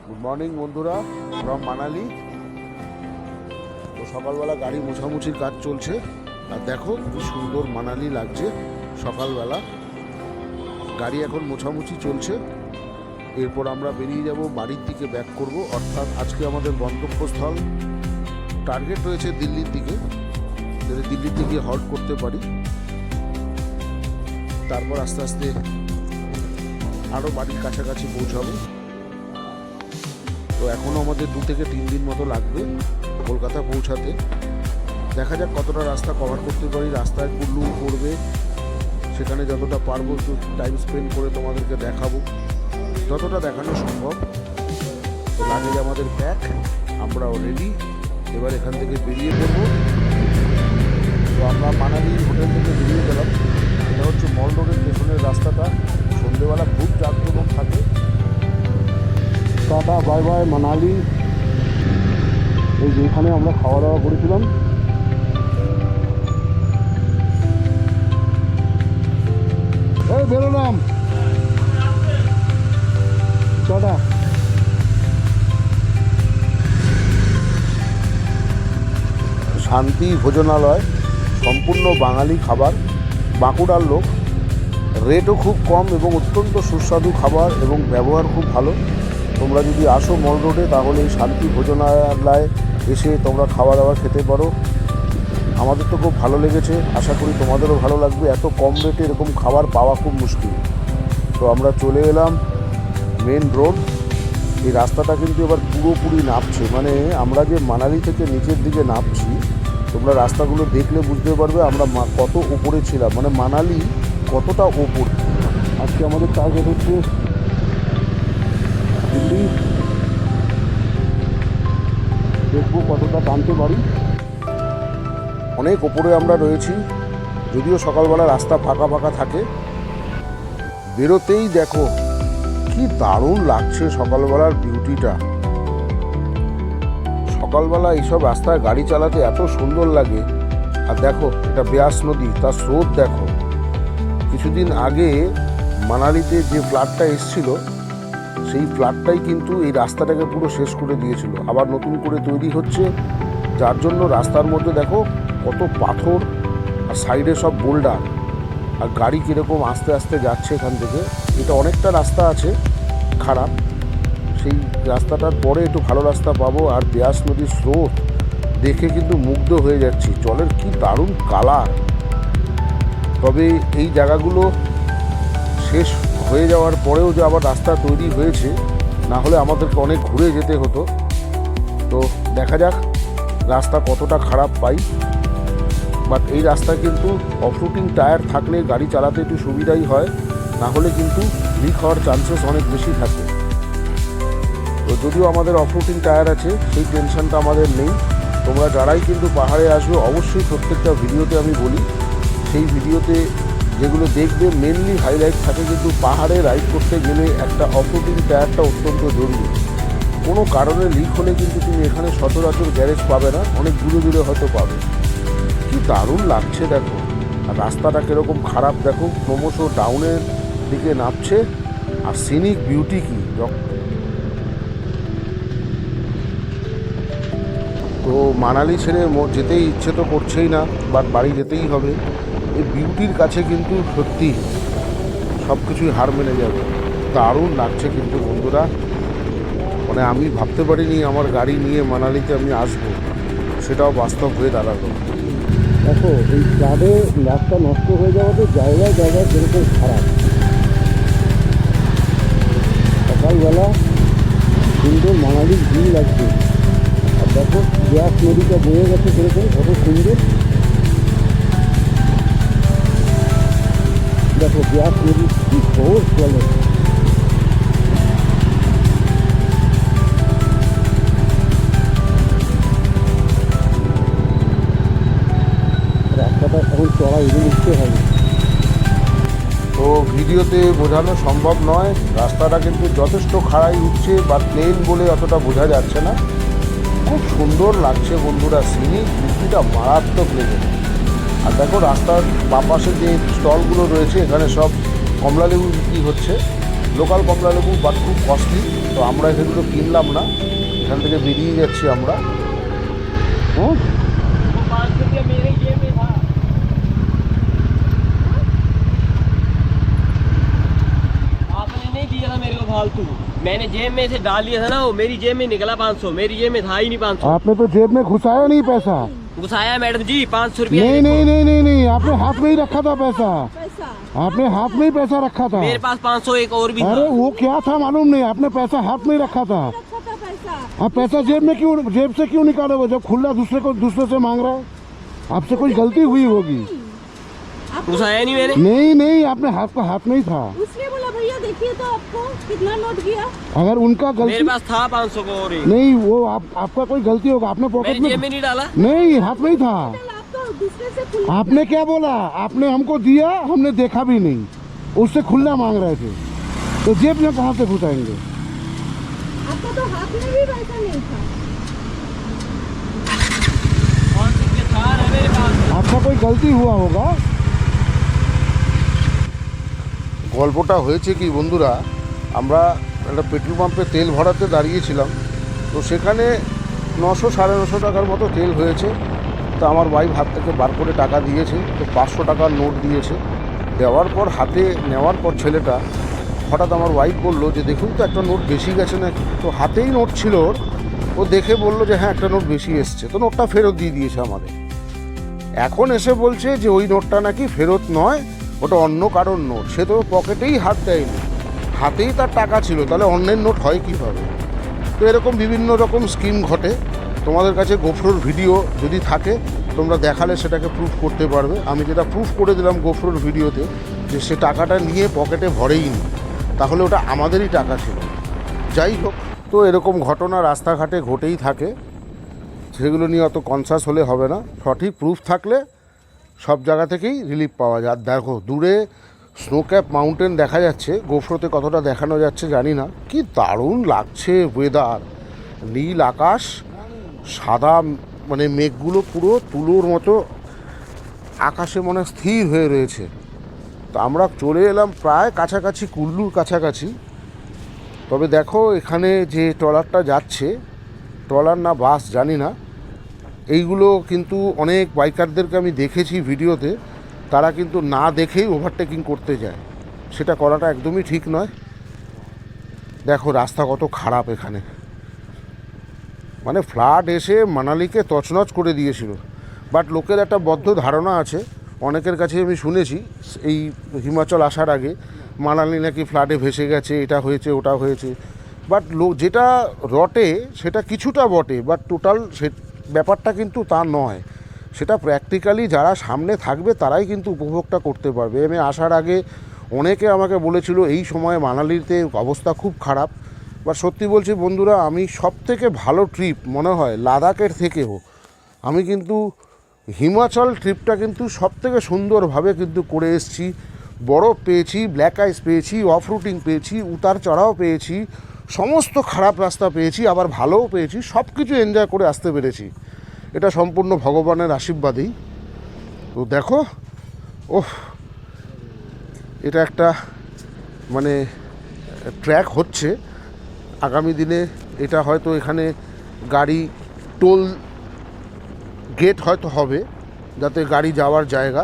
Good morning বন্ধুরা, from Manali. তো সকালবেলা গাড়ি মোছামুছির কাজ চলছে, আর দেখো কি সুন্দর মানালি লাগছে সকালবেলা। গাড়ি এখন মোছামুছি চলছে, এরপর আমরা বেরিয়ে যাব বাড়ির দিকে, ব্যাক করব। অর্থাৎ আজকে আমাদের গন্তব্যস্থল টার্গেট রয়েছে দিল্লির দিকে, যাতে দিল্লির দিকে হল্ট করতে পারি। তারপর আস্তে আস্তে আরও বাড়ির কাছাকাছি পৌঁছাবো। তো এখনও আমাদের 2 থেকে 3 দিন মতো লাগবে কলকাতা পৌঁছাতে। দেখা যাক কতটা রাস্তা কভার করতে পারি। রাস্তায় কুল্লু পড়বে, সেখানে যতটা পারবো একটু টাইম স্পেন্ড করে তোমাদেরকে দেখাবো, যতটা দেখানো সম্ভব। তো লাগেজ আমাদের প্যাক, আমরাও রেডি। এবার এখান থেকে বেরিয়ে পড়বো। তো আমরা মানালি হোটেল থেকে বেরিয়ে গেলাম। এটা হচ্ছে মল রোডের পেছনের রাস্তাটা। সন্ধ্যেবেলা খুব জাঁকজমক থাকে। Tata bye bye Manali. এই যেখানে আমরা খাওয়া দাওয়া করেছিলাম, এই বেরোলাম। টাটা। শান্তি ভোজনালয়, সম্পূর্ণ বাঙালি খাবার, বাঁকুড়ার লোক। রেটও খুব কম এবং অত্যন্ত সুস্বাদু খাবার এবং ব্যবহার খুব ভালো। তোমরা যদি আসো মল রোডে, তাহলে এই শান্তি ভোজনালয়ে এসে তোমরা খাওয়া দাওয়া খেতে পারো। আমাদের তো খুব ভালো লেগেছে, আশা করি তোমাদেরও ভালো লাগবে। এত কম রেটে এরকম খাবার পাওয়া খুব মুশকিল। তো আমরা চলে এলাম মেন রোড। এই রাস্তাটা কিন্তু এবার পুরোপুরি নামছে, মানে আমরা যে মানালি থেকে নিচের দিকে নামছি, তোমরা রাস্তাগুলো দেখলে বুঝতে পারবে আমরা কত উপরে ছিলাম, মানে মানালি কতটা ওপর। আজকে আমাদের টার্গেট হচ্ছে দিল্লি। দেখবো কতটা টানতে পারি। অনেক ওপরে আমরা রয়েছি, যদিও সকালবেলা রাস্তা ফাঁকা ফাঁকা থাকে। বেরোতেই দেখো কি দারুণ লাগছে সকালবেলার বিউটিটা। সকালবেলা এইসব রাস্তায় গাড়ি চালাতে এত সুন্দর লাগে। আর দেখো, এটা ব্যাস নদী, তার স্রোত দেখো। কিছুদিন আগে মানালিতে যে ফ্লাডটা এসছিল, সেই ফ্লাডটাই কিন্তু এই রাস্তাটাকে পুরো শেষ করে দিয়েছিল। আবার নতুন করে তৈরি হচ্ছে, যার জন্য রাস্তার মধ্যে দেখো কত পাথর আর সাইডে সব বোল্ডার। আর গাড়ি কীরকম আস্তে আস্তে যাচ্ছে এখান থেকে। এটা অনেকটা রাস্তা আছে খারাপ, সেই রাস্তাটার পরে একটু ভালো রাস্তা পাবো। আর ব্যাস নদীর স্রোত দেখে কিন্তু মুগ্ধ হয়ে যাচ্ছি, জলের কি দারুণ কালার। তবে এই জায়গাগুলো শেষ হয়ে যাওয়ার পরেও যে আবার রাস্তা তৈরি হয়েছে, না হলে আমাদেরকে অনেক ঘুরে যেতে হতো। তো দেখা যাক রাস্তা কতটা খারাপ পাই। বাট এই রাস্তা কিন্তু অফরুটিং টায়ার থাকলে গাড়ি চালাতে একটু সুবিধাই হয়, না হলে কিন্তু লিক হওয়ার চান্সেস অনেক বেশি থাকে। তো যদিও আমাদের অফরুটিং টায়ার আছে, সেই টেনশনটা আমাদের নেই। তোমরা যারাই কিন্তু পাহাড়ে আসবে, অবশ্যই প্রত্যেকটা ভিডিওতে আমি বলি, সেই ভিডিওতে যেগুলো দেখবে মেনলি হাইলাইট থাকে কিন্তু পাহাড়ে রাইড করতে গেলে একটা অফরুটিং টায়ারটা অত্যন্ত জরুরি। কোনো কারণে লিক হলে কিন্তু তুমি এখানে সচরাচর গ্যারেজ পাবে না, অনেক দূরে দূরে হয়তো পাবে। কি দারুণ লাগছে দেখো। আর রাস্তাটা কীরকম খারাপ দেখো, ক্রমশ ডাউনের দিকে নামছে। আর সিনিক বিউটি কি। তো মানালি ছেড়ে যেতেই ইচ্ছে তো করছেই না, বাট বাড়ি যেতেই হবে। এই বিউটির কাছে কিন্তু সত্যি সব কিছুই হার মেনে যাবে। দারুণ লাগছে কিন্তু বন্ধুরা, মানে আমি ভাবতে পারিনি আমার গাড়ি নিয়ে মানালিতে আমি আসবো, সেটাও বাস্তব হয়ে দাঁড়ালো। দেখো এই ফ্লাডে রাস্তা নষ্ট হয়ে যাওয়াতে জায়গায় জায়গায় যেরকম খারাপ। সকালবেলা সুন্দর মানালির ভিড় লাগছে। আর দেখো ব্যাস নদীটা বয়ে গেছে সেরকম কত সুন্দর। দেখো ব্যাস নদী কি ফোর্স চলে। রাস্তাটা এখন চড়া এড়ে উঠতে হবে। তো ভিডিওতে বোঝানো সম্ভব নয়, রাস্তাটা কিন্তু যথেষ্ট খাড়াই উঠছে, বা প্লেন বলে অতটা বোঝা যাচ্ছে না। খুব সুন্দর লাগছে বন্ধুরা, সিনিক বিউটিটা মারাত্মক লেগেছে। আর দেখো রাস্তার বাঁ পাশে যে স্টলগুলো রয়েছে, এখানে সব কমলালেবু বিক্রি হচ্ছে। লোকাল কমলালেবু, বাট খুব কস্টলি। তো আমরা সেগুলো কিনলাম না, এখান থেকে বেরিয়ে যাচ্ছি আমরা। फालतू मैंने जेब में से डाल दिया था ना, वो मेरी जेब में निकला 500, मेरी जेब में था ही नहीं 500। आपने तो जेब में घुसाया नहीं पैसा? घुसाया मैडम जी 500 रुपया। नहीं नहीं नहीं नहीं नहीं, आपने हाथ में ही रखा था पैसा, आपने हाथ में ही पैसा रखा था। मेरे पास 500 एक और भी था। अरे वो क्या था मालूम नहीं, आपने पैसा हाथ में ही रखा था। आप पैसा जेब में क्यों, जेब से क्यों निकालोगे जब खुला दूसरे से मांग रहा है? आपसे कोई गलती हुई होगी। घुसाया नहीं मैंने। नहीं नहीं, आपने हाथ में ही था। उसने बोला भैया देखिए तो आपको कितना नोट किया। अगर उनका गलती, मेरे पास था 500 को और एक। नहीं वो आपका कोई गलती होगा, आपने पॉकेट जेब में नहीं डाला। नहीं, हाथ में ही था। आप तो दूसरे से खुला। आपने क्या बोला, आपने हमको दिया, हमने देखा भी नहीं, उससे खुला मांग रहे थे, तो जेब में कहाँ से घुसाएंगे? आपका तो हाथ में भी पैसा नहीं था। मेरे पास आपका कोई गलती हुआ होगा। গল্পটা হয়েছে কি বন্ধুরা, আমরা একটা পেট্রোল পাম্পে তেল ভরাতে দাঁড়িয়েছিলাম, তো সেখানে 900 950 টাকার মতো তেল হয়েছে। তো আমার ওয়াইফ হাত থেকে বার করে টাকা দিয়েছে, তো 500 টাকার নোট দিয়েছে। দেওয়ার পর হাতে নেওয়ার পর ছেলেটা হঠাৎ আমার ওয়াইফ বললো যে দেখুন তো একটা নোট বেশি গেছে নাকি। তো হাতেই নোট ছিল, ও দেখে বললো যে হ্যাঁ একটা নোট বেশি এসছে, তো নোটটা ফেরত দিয়ে দিয়েছে আমাদের। এখন এসে বলছে যে ওই নোটটা নাকি ফেরত নয়, ওটা অন্য কারোর নোট। সে তো পকেটেই হাত দেয়নি, হাতেই তার টাকা ছিল, তাহলে অন্যের নোট হয় কীভাবে? তো এরকম বিভিন্ন রকম স্কিম ঘটে। তোমাদের কাছে গোফরোর ভিডিও যদি থাকে তোমরা দেখালে সেটাকে প্রুফ করতে পারবে। আমি যেটা প্রুফ করে দিলাম গোফরোর ভিডিওতে, যে সে টাকাটা নিয়ে পকেটে ভরেই নি, তাহলে ওটা আমাদেরই টাকা ছিল। যাই হোক, তো এরকম ঘটনা রাস্তাঘাটে ঘটেই থাকে, সেগুলো নিয়ে অত কনসাস হলে হবে না। সঠিক প্রুফ থাকলে সব জায়গা থেকেই রিলিফ পাওয়া যায়। আর দেখো দূরে স্নো ক্যাপ মাউন্টেন দেখা যাচ্ছে, গোফরোতে কতটা দেখানো যাচ্ছে জানি না। কি দারুণ লাগছে ওয়েদার, নীল আকাশ, সাদা মানে মেঘগুলো পুরো তুলোর মতো আকাশে মনে স্থির হয়ে রয়েছে। তো আমরা চলে এলাম প্রায় কাছাকাছি, কুল্লুর কাছাকাছি। তবে দেখো এখানে যে ট্রলারটা যাচ্ছে, ট্রলার না বাস জানি না, এইগুলো কিন্তু অনেক বাইকারদেরকে আমি দেখেছি ভিডিওতে, তারা কিন্তু না দেখেই ওভারটেকিং করতে যায়। সেটা করাটা একদমই ঠিক নয়। দেখো রাস্তা কত খারাপ এখানে, মানে ফ্লাড এসে মানালিকে তছনছ করে দিয়েছিল। বাট লোকের একটা বদ্ধ ধারণা আছে, অনেকের কাছে আমি শুনেছি এই হিমাচল আসার আগে মানালি নাকি ফ্লাডে ভেসে গেছে, এটা হয়েছে ওটা হয়েছে। বাট যেটা রটে সেটা কিছুটা বটে, বাট টোটাল সে ব্যাপারটা কিন্তু তা নয়। সেটা প্র্যাকটিক্যালি যারা সামনে থাকবে তারাই কিন্তু উপভোগটা করতে পারবে। আমি আসার আগে অনেকে আমাকে বলেছিল এই সময় মানালিতে অবস্থা খুব খারাপ। বা সত্যি বলছি বন্ধুরা, আমি সবথেকে ভালো ট্রিপ মনে হয় লাদাখের থেকেও আমি কিন্তু হিমাচল ট্রিপটা কিন্তু সবথেকে সুন্দরভাবে কিন্তু করে এসেছি। বরফ পেয়েছি, ব্ল্যাক আইস পেয়েছি, অফ রুটিং পেয়েছি, উতার চড়াও পেয়েছি, সমস্ত খারাপ রাস্তা পেয়েছি, আবার ভালোও পেয়েছি, সব কিছু এনজয় করে আসতে পেরেছি। এটা সম্পূর্ণ ভগবানের আশীর্বাদেই। তো দেখো ওহ, এটা একটা মানে ট্র্যাক হচ্ছে আগামী দিনে। এটা হয়তো এখানে গাড়ি টোল গেট হয়তো হবে, যাতে গাড়ি যাওয়ার জায়গা।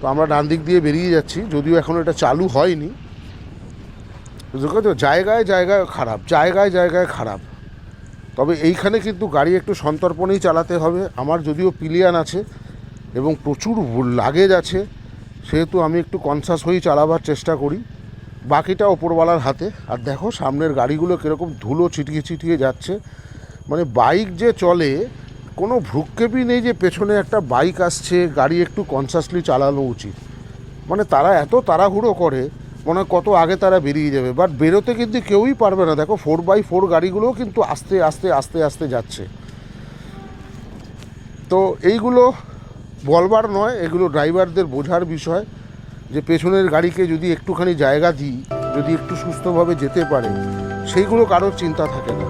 তো আমরা ডান দিক দিয়ে বেরিয়ে যাচ্ছি, যদিও এখন এটা চালু হয়নি। তো জায়গায় জায়গায় খারাপ, জায়গায় জায়গায় খারাপ। তবে এইখানে কিন্তু গাড়ি একটু সন্তর্পণেই চালাতে হবে। আমার যদিও পিলিয়ান আছে এবং প্রচুর লাগেজ আছে, সেহেতু আমি একটু কনসাস হয়েই চালাবার চেষ্টা করি, বাকিটা ওপরওয়ালার হাতে। আর দেখো সামনের গাড়িগুলো কীরকম ধুলো ছিটিয়ে ছিটিয়ে যাচ্ছে। মানে বাইক যে চলে কোনো ভ্রুক্ষেপই নেই যে পেছনে একটা বাইক আসছে, গাড়ি একটু কনসাসলি চালানো উচিত। মানে তারা এত তাড়াহুড়ো করে, মনে হয় কত আগে তারা বেরিয়ে যাবে, বাট বেরোতে কিন্তু কেউই পারবে না। দেখো 4x4 গাড়িগুলোও কিন্তু আস্তে আস্তে আস্তে আস্তে যাচ্ছে। তো এইগুলো বলবার নয়, এগুলো ড্রাইভারদের বোঝার বিষয়, যে পেছনের গাড়িকে যদি একটুখানি জায়গা দিই, যদি একটু সুস্থভাবে যেতে পারে, সেইগুলো কারোর চিন্তা থাকে না।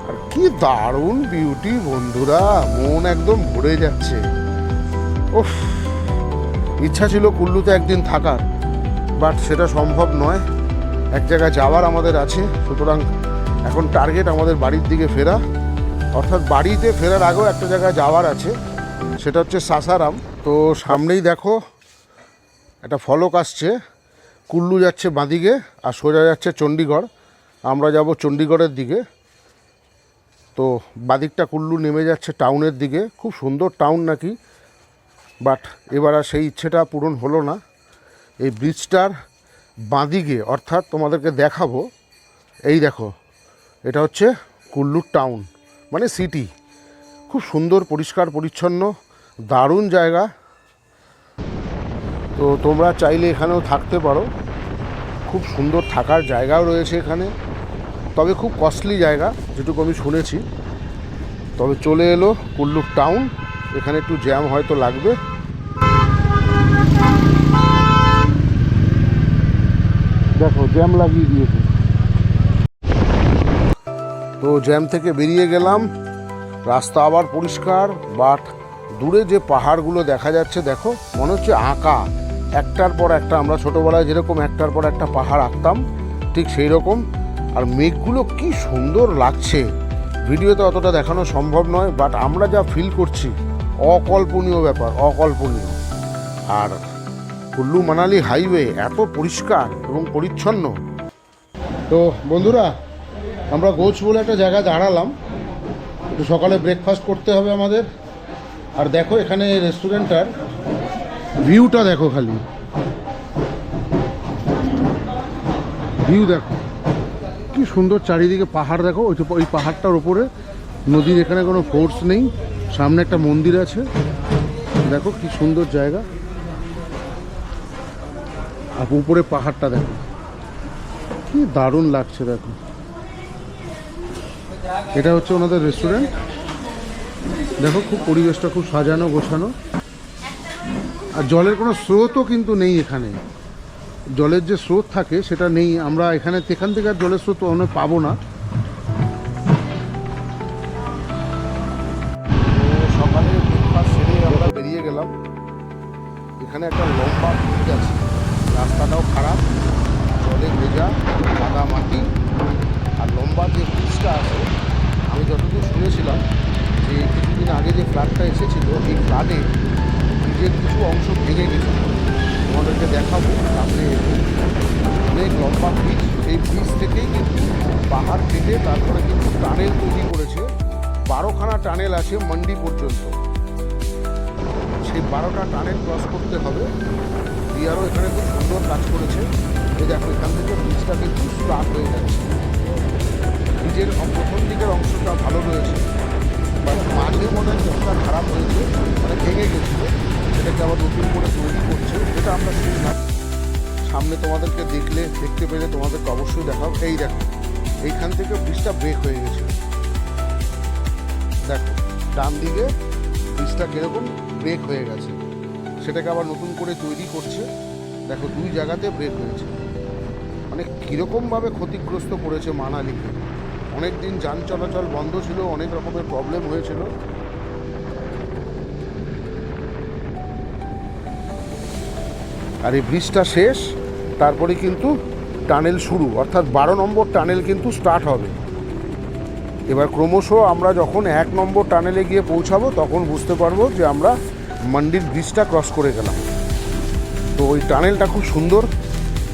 আর কি দারুণ বিউটি বন্ধুরা, মন একদম ভরে যাচ্ছে। ওফ, ইচ্ছা ছিল কুল্লুতে একদিন থাকার, বাট সেটা সম্ভব নয়। এক জায়গায় যাওয়ার আমাদের আছে, সুতরাং এখন টার্গেট আমাদের বাড়ির দিকে ফেরা, অর্থাৎ বাড়িতে ফেরার আগেও একটা জায়গায় যাওয়ার আছে, সেটা হচ্ছে সাসারাম। তো সামনেই দেখো একটা ফলক আসছে, কুল্লু যাচ্ছে বাঁদিকে আর সোজা যাচ্ছে চণ্ডীগড়। আমরা যাব চণ্ডীগড়ের দিকে। তো বাদিকটা কুল্লু নেমে যাচ্ছে টাউনের দিকে, খুব সুন্দর টাউন নাকি, বাট এবার আর সেই ইচ্ছেটা পূরণ হলো না। এই ব্রিজটার বাঁদিকে, অর্থাৎ তোমাদেরকে দেখাবো, এই দেখো এটা হচ্ছে কুল্লুর টাউন, মানে সিটি। খুব সুন্দর, পরিষ্কার পরিচ্ছন্ন, দারুণ জায়গা। তো তোমরা চাইলে এখানেও থাকতে পারো, খুব সুন্দর থাকার জায়গাও রয়েছে এখানে, তবে খুব কস্টলি জায়গা যেটুকু আমি শুনেছি। তবে চলে এলো কুল্লুর টাউন, এখানে একটু জ্যাম হয়তো লাগবে। দেখো জ্যাম লাগিয়ে দিয়েছে। তো জ্যাম থেকে বেরিয়ে গেলাম, রাস্তা আবার পরিষ্কার, বাট দূরে যে পাহাড়গুলো দেখা যাচ্ছে দেখো, মনে হচ্ছে আঁকা, একটার পর একটা। আমরা ছোটোবেলায় যেরকম একটার পর একটা পাহাড় আঁকতাম, ঠিক সেই রকম। আর মেঘগুলো কি সুন্দর লাগছে, ভিডিওতে অতটা দেখানো সম্ভব নয়, বাট আমরা যা ফিল করছি অকল্পনীয় ব্যাপার, অকল্পনীয়। আর কুল্লু মানালি হাইওয়ে এত পরিষ্কার এবং পরিচ্ছন্ন। তো বন্ধুরা, আমরা গোছ বলে একটা জায়গায় দাঁড়ালাম, একটু সকালে ব্রেকফাস্ট করতে হবে আমাদের। আর দেখো এখানে রেস্টুরেন্টটার ভিউটা দেখো, খালি ভিউ দেখো কি সুন্দর, চারিদিকে পাহাড় দেখো। ওই পাহাড়টার ওপরে নদীর, এখানে কোনো ফোর্স নেই, সামনে একটা মন্দির আছে, দেখো কি সুন্দর জায়গা। আর উপরে পাহাড়টা দেখো কি দারুণ লাগছে। দেখো এটা হচ্ছে ওনাদের রেস্টুরেন্ট, দেখো খুব পরিবেশটা খুব সাজানো গোছানো। আর জলের কোনো স্রোতও কিন্তু নেই এখানে, জলের যে স্রোত থাকে সেটা নেই। আমরা এখান থেকে আর জলের স্রোত অনেক পাবো না। সকালে ব্রেকফাস্ট সেরে আমরা বেরিয়ে গেলাম। এখানে একটা লম্বা ব্রিজ আছে, রাস্তাটাও খারাপ, জলে ভেজা, কাদা মাটি। আর লম্বা যে ব্রিজটা আছে, আমি যতদূর শুনেছিলাম যে কিছুদিন আগে যে ফ্লাডটা এসেছিল, এই ফ্লাডে ব্রিজের কিছু অংশ ভেঙে গেছে। তোমাদেরকে দেখাবো সামনে। অনেক লম্বা ব্রিজ, এই ব্রিজ থেকেই কিন্তু পাহাড় কেটে তারপরে কিন্তু টানেল তৈরি করেছে। 12খানা টানেল আছে মান্ডি পর্যন্ত। সেই 12টা টানেল ক্রস করতে হবে। বিআরও এখানে খুব সুন্দর কাজ করেছে। এই দেখো এখান থেকে ব্রিজটা কিন্তু স্টার্ট হয়ে যাচ্ছে। ব্রিজের প্রথম দিকের অংশটা ভালো রয়েছে, বাট মাঝে মনে হয় কিছুটা খারাপ হয়েছে, মানে ভেঙে গেছিলো, সেটাকে আবার নতুন করে তৈরি করছে, যেটা আমরা শুনলাম। সামনে তোমাদেরকে দেখতে পেলে তোমাদেরকে অবশ্যই দেখাও। এই দেখো এইখান থেকে ব্রিজটা ব্রেক হয়ে গেছে, দেখো ডান দিকে ব্রিজটা কীরকম ব্রেক হয়ে গেছে, সেটাকে আবার নতুন করে তৈরি করছে। দেখো দুই জায়গাতে ব্রেক হয়েছে, মানে কীরকমভাবে ক্ষতিগ্রস্ত করেছে মানালিকে। অনেক দিন যান চলাচল বন্ধ ছিল, অনেক রকমের প্রবলেম হয়েছিল। আর এই ব্রিজটা শেষ, তারপরে কিন্তু টানেল শুরু, অর্থাৎ 12 নম্বর টানেল কিন্তু স্টার্ট হবে। এবার ক্রমশ আমরা যখন 1 নম্বর টানেলে গিয়ে পৌঁছাবো, তখন বুঝতে পারবো যে আমরা মান্ডির ব্রিজটা ক্রস করে গেলাম। তো ওই টানেলটা খুব সুন্দর,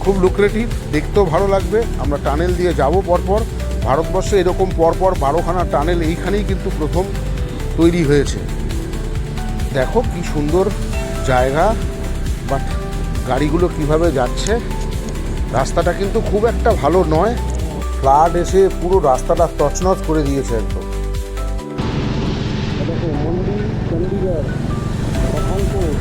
খুব লুক্রেটিভ, দেখতেও ভালো লাগবে। আমরা টানেল দিয়ে যাব পরপর। ভারতবর্ষে এরকম পরপর 12খানা টানেল এইখানেই কিন্তু প্রথম তৈরি হয়েছে। দেখো কি সুন্দর জায়গা, বাট গাড়িগুলো কিভাবে যাচ্ছে। রাস্তাটা কিন্তু খুব একটা ভালো নয়, ফ্লাড এসে পুরো রাস্তাটা তছনছ করে দিয়েছে একদম। দেখো মন্দির, চণ্ডীগড়, পাঠানকোট,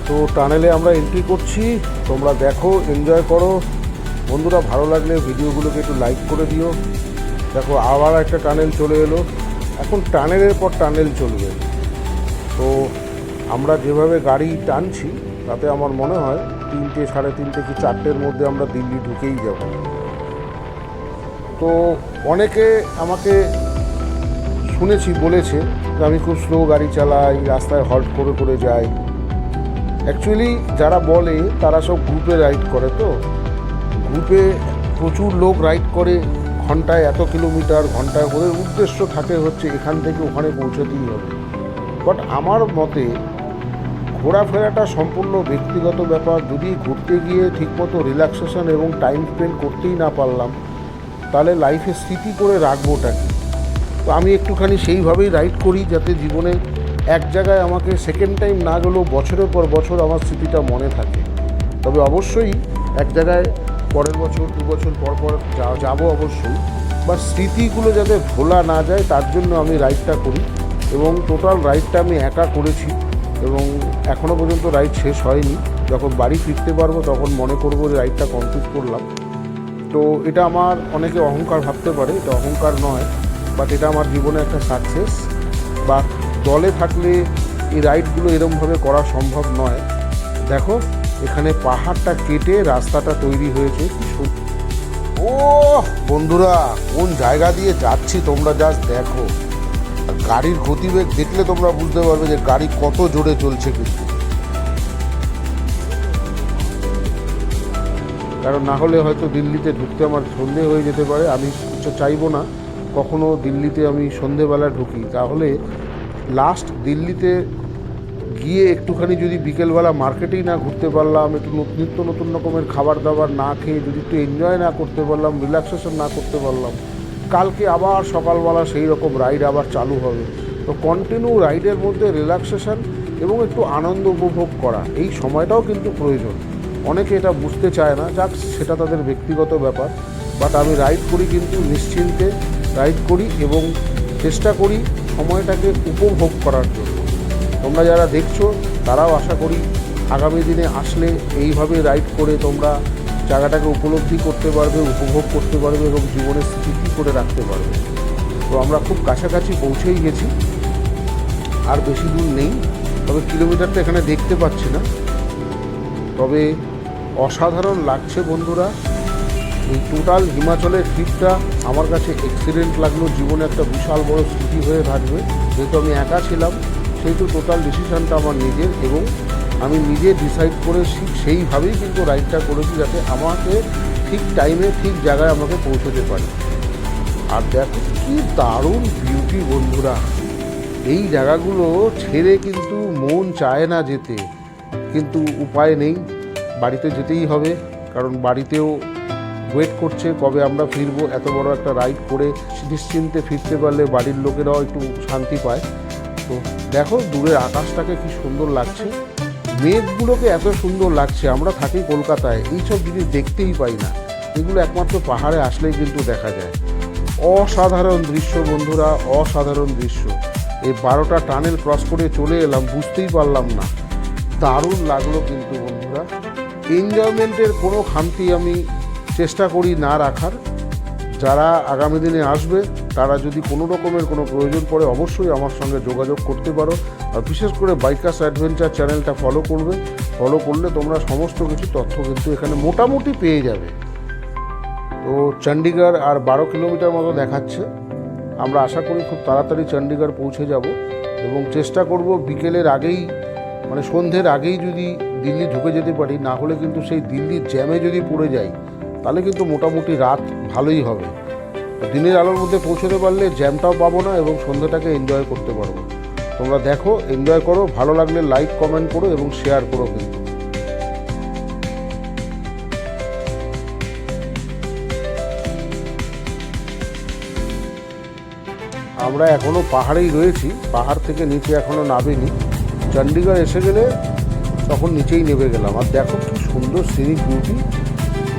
তো টানেলে আমরা এন্ট্রি করছি। তোমরা দেখো, এনজয় করো বন্ধুরা। ভালো লাগলে ভিডিওগুলোকে একটু লাইক করে দিও। দেখো আবার একটা টানেল চলে এলো, এখন টানেলের পর টানেল চলবে। তো আমরা যেভাবে গাড়ি টানছি তাতে আমার মনে হয় 3টে, 3:30 কি 4টের মধ্যে আমরা দিল্লি ঢুকেই যাব। তো অনেকে আমাকে শুনেছি বলেছে তো আমি খুব স্লো গাড়ি চালাই, রাস্তায় হল্ট করে করে যাই। অ্যাকচুয়ালি যারা বলে তারা সব গ্রুপে রাইড করে, তো গ্রুপে প্রচুর লোক রাইড করে ঘন্টায় এত কিলোমিটার, ঘন্টায় ওদের উদ্দেশ্য থাকে হচ্ছে এখান থেকে ওখানে পৌঁছাতেই হবে। বাট আমার মতে ঘোরাফেরাটা সম্পূর্ণ ব্যক্তিগত ব্যাপার। যদি ঘুরতে গিয়ে ঠিকমতো রিল্যাক্সেশন এবং টাইম স্পেন্ড করতেই না পারলাম, তাহলে লাইফে স্মৃতি করে রাখবোটা কি? তো আমি একটুখানি সেইভাবেই রাইড করি যাতে জীবনে এক জায়গায় আমাকে সেকেন্ড টাইম না গেলেও বছরের পর বছর আমার স্মৃতিটা মনে থাকে। তবে অবশ্যই এক জায়গায় পরের বছর 2 বছর পর পর যাবো অবশ্যই, বা স্মৃতিগুলো যাতে ভোলা না যায় তার জন্য আমি রাইডটা করি। এবং টোটাল রাইডটা আমি একা করেছি এবং এখনও পর্যন্ত রাইড শেষ হয়নি। যখন বাড়ি ফিরতে পারবো তখন মনে করবো যে রাইডটা কমপ্লিট করলাম। তো এটা আমার অনেকে অহংকার ভাবতে পারে, এটা অহংকার নয়, বাট এটা আমার জীবনে একটা সাকসেস। বা দলে থাকলে এই রাইডগুলো এরকমভাবে করা সম্ভব নয়। দেখো এখানে পাহাড়টা কেটে রাস্তাটা তৈরি হয়েছে। ও বন্ধুরা, কোন জায়গা দিয়ে যাচ্ছি তোমরা জাস্ট দেখো। গাড়ির গতিবেগ দেখলে তোমরা বুঝতে পারবে যে গাড়ি কত জোরে চলছে। কিন্তু কারণ না হলে হয়তো দিল্লিতে ঢুকতে আমার সন্ধে হয়ে যেতে পারে। আমি চাইবো না কখনো দিল্লিতে আমি সন্ধেবেলা ঢুকি। তাহলে লাস্ট দিল্লিতে গিয়ে একটুখানি যদি বিকেলবেলা মার্কেটেই না ঘুরতে পারলাম, একটু নিত্য নতুন রকমের খাবার দাবার না খেয়ে যদি একটু এনজয় না করতে পারলাম, রিল্যাক্সেশন না করতে পারলাম, কালকে আবার সকালবেলা সেই রকম রাইড আবার চালু হবে। তো কন্টিনিউ রাইডের মধ্যে রিল্যাক্সেশন এবং একটু আনন্দ উপভোগ করা, এই সময়টাও কিন্তু প্রয়োজন। অনেকে এটা বুঝতে চায় না, যাক সেটা তাদের ব্যক্তিগত ব্যাপার। বাট আমি রাইড করি কিন্তু নিশ্চিন্তে রাইড করি এবং চেষ্টা করি সময়টাকে উপভোগ করার জন্য। তোমরা যারা দেখছো তারাও আশা করি আগামী দিনে আসলে এইভাবে রাইড করে তোমরা জায়গাটাকে উপলব্ধি করতে পারবে, উপভোগ করতে পারবে এবং জীবনে স্মৃতি করে রাখতে পারবে। তো আমরা খুব কাছাকাছি পৌঁছেই গেছি, আর বেশি দূর নেই। তবে কিলোমিটারটা এখানে দেখতে পাচ্ছি না। তবে অসাধারণ লাগছে বন্ধুরা। এই টোটাল হিমাচলের ট্রিপটা আমার কাছে এক্সিলেন্ট লাগলো। জীবনে একটা বিশাল বড় স্মৃতি হয়ে থাকবে। যেহেতু আমি একা ছিলাম সেহেতু টোটাল ডিসিশানটা আমার নিজের এবং আমি নিজে ডিসাইড করে সেইভাবেই কিন্তু রাইডটা করেছি যাতে আমাকে ঠিক টাইমে ঠিক জায়গায় আমাকে পৌঁছতে পারে। আর দেখো কি দারুণ বিউটি বন্ধুরা। এই জায়গাগুলো ছেড়ে কিন্তু মন চায় না যেতে, কিন্তু উপায় নেই, বাড়িতে যেতেই হবে। কারণ বাড়িতেও ওয়েট করছে কবে আমরা ফিরবো। এত বড় একটা রাইড করে নিশ্চিন্তে ফিরতে পারলে বাড়ির লোকেরাও একটু শান্তি পায়। তো দেখো দূরের আকাশটাকে কি সুন্দর লাগছে, মেঘগুলোকে এত সুন্দর লাগছে। আমরা থাকি কলকাতায়, এইসব জিনিস দেখতেই পাই না, এগুলো একমাত্র পাহাড়ে আসলেই কিন্তু দেখা যায়। অসাধারণ দৃশ্য বন্ধুরা, অসাধারণ দৃশ্য। এই 12টা টানেল ক্রস করে চলে এলাম, বুঝতেই পারলাম না। দারুণ লাগলো কিন্তু বন্ধুরা। এনজয়মেন্টের কোনো খামতি আমি চেষ্টা করি না রাখার। যারা আগামী দিনে আসবে তারা যদি কোনো রকমের কোনো প্রয়োজন পড়ে অবশ্যই আমার সঙ্গে যোগাযোগ করতে পারো। আর বিশেষ করে বাইকার্স অ্যাডভেঞ্চার চ্যানেলটা ফলো করবে। ফলো করলে তোমরা সমস্ত কিছু তথ্য কিন্তু এখানে মোটামুটি পেয়ে যাবে। তো চণ্ডীগড় আর 12 কিলোমিটার মতো দেখাচ্ছে। আমরা আশা করি খুব তাড়াতাড়ি চণ্ডীগড় পৌঁছে যাব এবং চেষ্টা করব বিকেলের আগেই, মানে সন্ধ্যের আগেই যদি দিল্লি ঢুকে যেতে পারি। না হলে কিন্তু সেই দিল্লির জ্যামে যদি পড়ে যাই তাহলে কিন্তু মোটামুটি রাত ভালোই হবে। দিনের আলোর মধ্যে পৌঁছতে পারলে জ্যামটাও পাবো না এবং সন্ধ্যাটাকে এনজয় করতে পারবো। তোমরা দেখো, এনজয় করো, ভালো লাগলে লাইক কমেন্ট করো এবং শেয়ার করো কিন্তু। আমরা এখনও পাহাড়েই রয়েছি, পাহাড় থেকে নিচে এখনও নামিনি। চণ্ডীগড় এসে গেলে তখন নিচেই নেমে গেলাম। আর দেখো কি সুন্দর সিনিক বিউটি,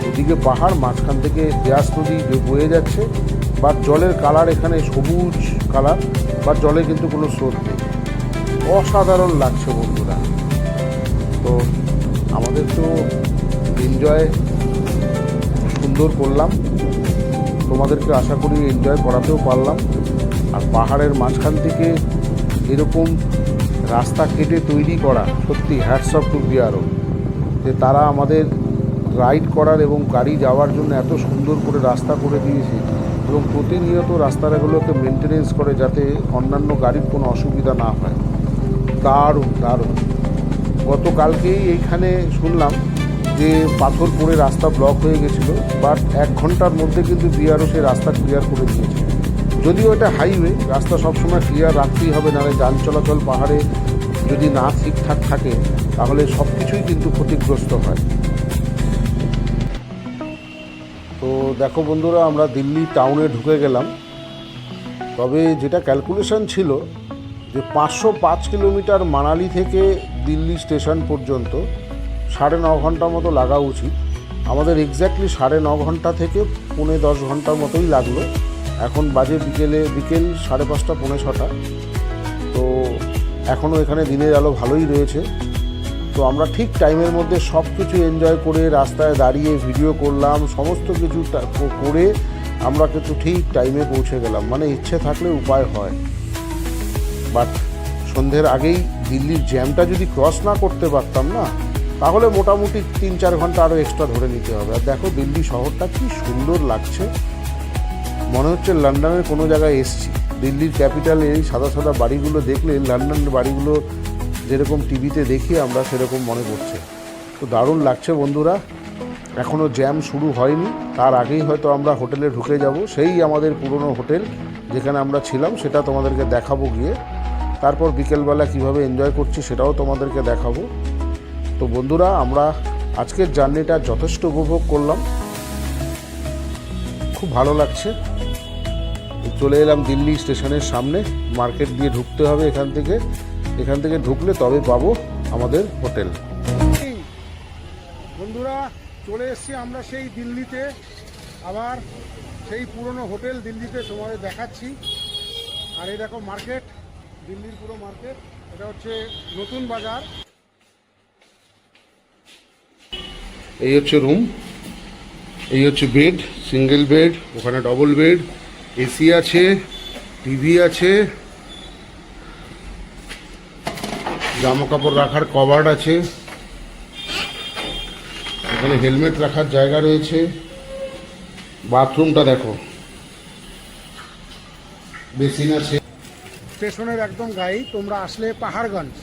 ওদিকে পাহাড়, মাঝখান থেকে ব্যাস নদী বয়ে যাচ্ছে। বা জলের কালার এখানে সবুজ কালার, বা জলে কিন্তু কোনো স্রোত নেই। অসাধারণ লাগছে বন্ধুরা। তো আমাদের তো এনজয় সুন্দর করলাম, তোমাদেরকে আশা করি এনজয় করাতেও পারলাম। আর পাহাড়ের মাঝখান থেকে এরকম রাস্তা কেটে তৈরি করা, সত্যি হ্যাটস অফ টু বিআরও, যে তারা আমাদের রাইড করার এবং গাড়ি যাওয়ার জন্য এত সুন্দর করে রাস্তা করে দিয়েছে। এবং প্রতিনিয়ত রাস্তাগুলোকে মেনটেনেন্স করে যাতে অন্যান্য গাড়ির কোনো অসুবিধা না হয়। দারুণ দারুণ। গতকালকেই এইখানে শুনলাম যে পাথর পড়ে রাস্তা ব্লক হয়ে গেছিলো, বাট 1 ঘন্টার মধ্যে কিন্তু বিআরও সেই রাস্তা ক্লিয়ার করে দিয়েছে। যদিও এটা হাইওয়ে, রাস্তা সবসময় ক্লিয়ার রাখতেই হবে, নাহলে যান চলাচল পাহাড়ে যদি না ঠিকঠাক থাকে তাহলে সব কিছুই কিন্তু ক্ষতিগ্রস্ত হয়। তো দেখো বন্ধুরা, আমরা দিল্লি টাউনে ঢুকে গেলাম। তবে যেটা ক্যালকুলেশন ছিল যে 505 কিলোমিটার মানালি থেকে দিল্লি স্টেশন পর্যন্ত 9.5 ঘন্টা মতো লাগা উচিত। আমাদের এক্স্যাক্টলি 9.5 ঘন্টা থেকে 10 ঘন্টার মতোই লাগলো। এখন বাজে বিকেল 5:30 পৌনে 6টা। তো এখনও এখানে দিনের আলো ভালোই রয়েছে। তো আমরা ঠিক টাইমের মধ্যে সব কিছু এনজয় করে রাস্তায় দাঁড়িয়ে ভিডিও করলাম, সমস্ত কিছু করে আমরা কিন্তু ঠিক টাইমে পৌঁছে গেলাম। মানে ইচ্ছে থাকলে উপায় হয়, বাট সন্ধ্যের আগেই দিল্লির জ্যামটা যদি ক্রস না করতে পারতাম না, তাহলে মোটামুটি 3-4 ঘন্টা আরও এক্সট্রা ধরে নিতে হবে। আর দেখো দিল্লি শহরটা কি সুন্দর লাগছে, মনে হচ্ছে লন্ডনের কোনো জায়গায় এসছি। দিল্লির ক্যাপিটালে এই সাদা সাদা বাড়িগুলো দেখলে লন্ডনের বাড়িগুলো যেরকম টিভিতে দেখি আমরা সেরকম মনে করছে। তো দারুণ লাগছে বন্ধুরা। এখনও জ্যাম শুরু হয়নি, তার আগেই হয়তো আমরা হোটেলে ঢুকে যাব। সেই আমাদের পুরনো হোটেল যেখানে আমরা ছিলাম সেটা তোমাদেরকে দেখাবো গিয়ে। তারপর বিকেলবেলা কিভাবে এনজয় করছি সেটাও তোমাদেরকে দেখাবো। তো বন্ধুরা, আমরা আজকের জার্নিটা যথেষ্ট উপভোগ করলাম, খুব ভালো লাগছে। চলে এলাম দিল্লি স্টেশনের সামনে। মার্কেট দিয়ে ঢুকতে হবে এখান থেকে ঢুকলে তবে পাবো আমাদের হোটেল। বন্ধুরা, চলে এসেছি আমরা সেই দিল্লিতে, আবার সেই পুরনো হোটেল দিল্লিতে তোমাদের দেখাচ্ছি। আর এই দেখো মার্কেট, দিল্লির পুরো মার্কেট। এটা হচ্ছে নতুন বাজার। এই হচ্ছে রুম, এই হচ্ছে বেড, সিঙ্গেল বেড, ওখানে ডবল বেড, এসি আছে, টিভি আছে, জামা কাপড় রাখার কভার আছে, এখানে হেলমেট রাখার জায়গা রয়েছে। বাথরুমটা দেখো, বেসিন আছে। স্টেশনের একদম গায়ে তোমরা আসলে পাহাড়গঞ্জ,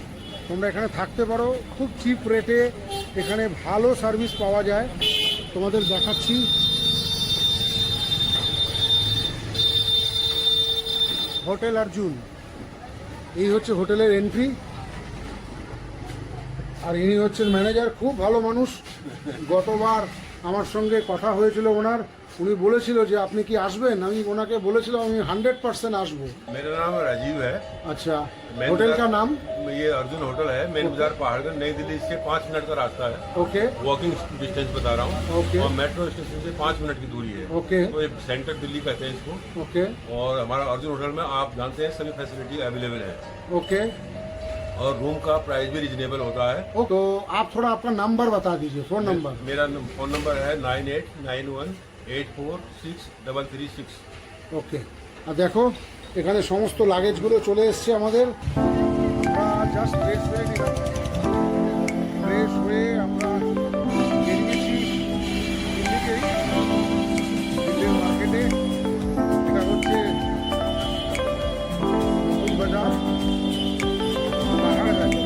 তোমরা এখানে থাকতে পারো খুব চিপ রেটে। এখানে ভালো সার্ভিস পাওয়া যায়, তোমাদের দেখাচ্ছি। হোটেল অর্জুন, এই হচ্ছে হোটেলের এন্ট্রি। আর ইনি হচ্ছেন ম্যানেজার, খুব ভালো মানুষ। গতবার আমার সঙ্গে কথা হয়েছিল ওনার, উনি বলেছিল যে আপনি কি আসবেন। আমি ওনাকে বলেছিলাম আমি 100% আসবো। मेरा नाम राजीव है। अच्छा, होटल का नाम? ये अर्जुन होटल है, मेन बाजार पहाड़गंज, नई दिल्ली से 5 मिनट का रास्ता है। ओके वॉकिंग डिस्टेंस बता रहा हूँ। ओके। और मेट्रो स्टेशन से 5 मिनट की दूरी है। ओके तो ये सेंटर दिल्ली कहते हैं इसको। ओके और हमारा अर्जुन होटल में आप जानते हैं सभी फैसिलिटी अवेलेबल है, ओके। और रूम का प्राइस भी रिजनेबल होता है। तो आप थोड़ा आपका नंबर बता दीजिए, फोन नंबर। मेरा फोन नंबर है 9891846336। ওকে। আর দেখো এখানে সমস্ত লাগেজগুলো চলে এসছে আমাদের। আমরা জাস্ট ফ্রেশ হয়ে নিলাম, ফ্রেশ হয়ে আমরা বেরিয়েছি দিল্লিতেই, দিল্লির মার্কেটে। এটা হচ্ছে নতুন বাজার, পাহাড়গঞ্জ।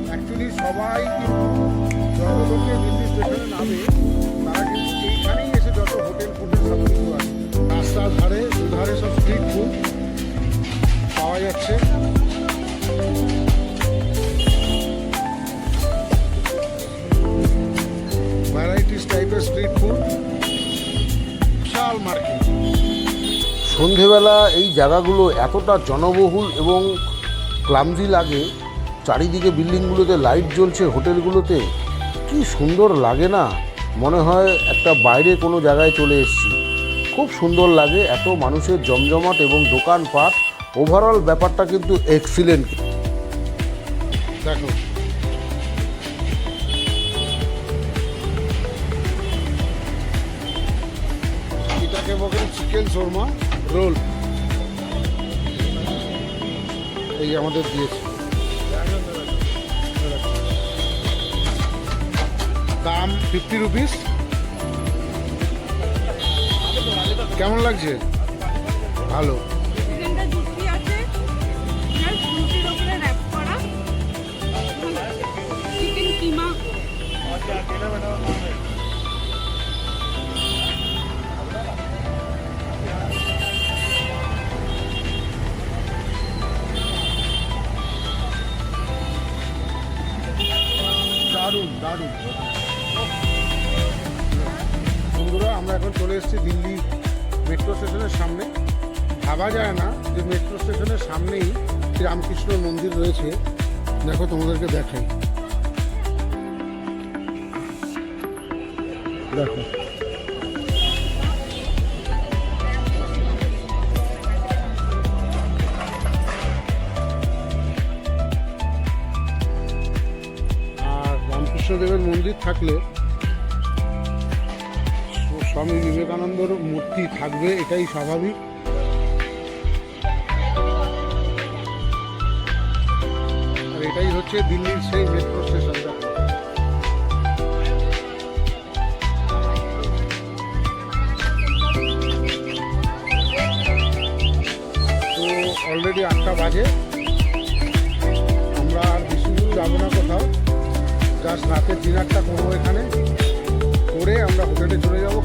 অ্যাকচুয়ালি সবাই যত লোকে দিল্লি স্টেশনে নামে তারা কিন্তু এইখানেই এসে যত হোটেল ফোটেল সব কিছু আছে। রাস্তার ধারে দুধারে সব স্ট্রিট ফুড পাওয়া যাচ্ছে। ভ্যারাইটিস টাইপের স্ট্রিট ফুড, বিশাল মার্কেট। সন্ধেবেলা এই জায়গাগুলো এতটা জনবহুল এবং ক্লামজি লাগে। চারিদিকে বিল্ডিংগুলোতে লাইট জ্বলছে, হোটেলগুলোতে কি সুন্দর লাগে না, মনে হয় একটা বাইরে কোনো জায়গায় চলে এসেছি। খুব সুন্দর লাগে, এত মানুষের জমজমাট এবং দোকানপাট, ওভারঅল ব্যাপারটা কিন্তু এক্সিলেন্ট। দেখো এটাকে বলে চিকেন শর্মা রোল, এই আমাদের দিয়েছে। দাম 50 রুপিস। কেমন লাগছে? ভালো। চিকেনটা জুসি আছে, প্লাস রুটির ওপরে র্যাপ করা চিকেন কিমা। দারুণ দারুণ। বন্ধুরা আমরা এখন চলে এসেছি দিল্লি মেট্রো স্টেশনের সামনে। ভাবা যায় না যে মেট্রো স্টেশনের সামনেই শ্রীরামকৃষ্ণ মন্দির রয়েছে। দেখো তোমাদেরকে দেখাই, দেখো আর রামকৃষ্ণদেবের মন্দির থাকলে স্বামী বিবেকানন্দর মূর্তি থাকবে, এটাই স্বাভাবিক। আর এটাই হচ্ছে দিল্লির সেই মেট্রো স্টেশনটা। তো অলরেডি 8টা বাজে, আমরা আর বেশি দূর যাবো না কোথাও, জাস্ট রাতের ডিনারটা করবো এখানে, করে আমরা হোটেলে চলে যাবো।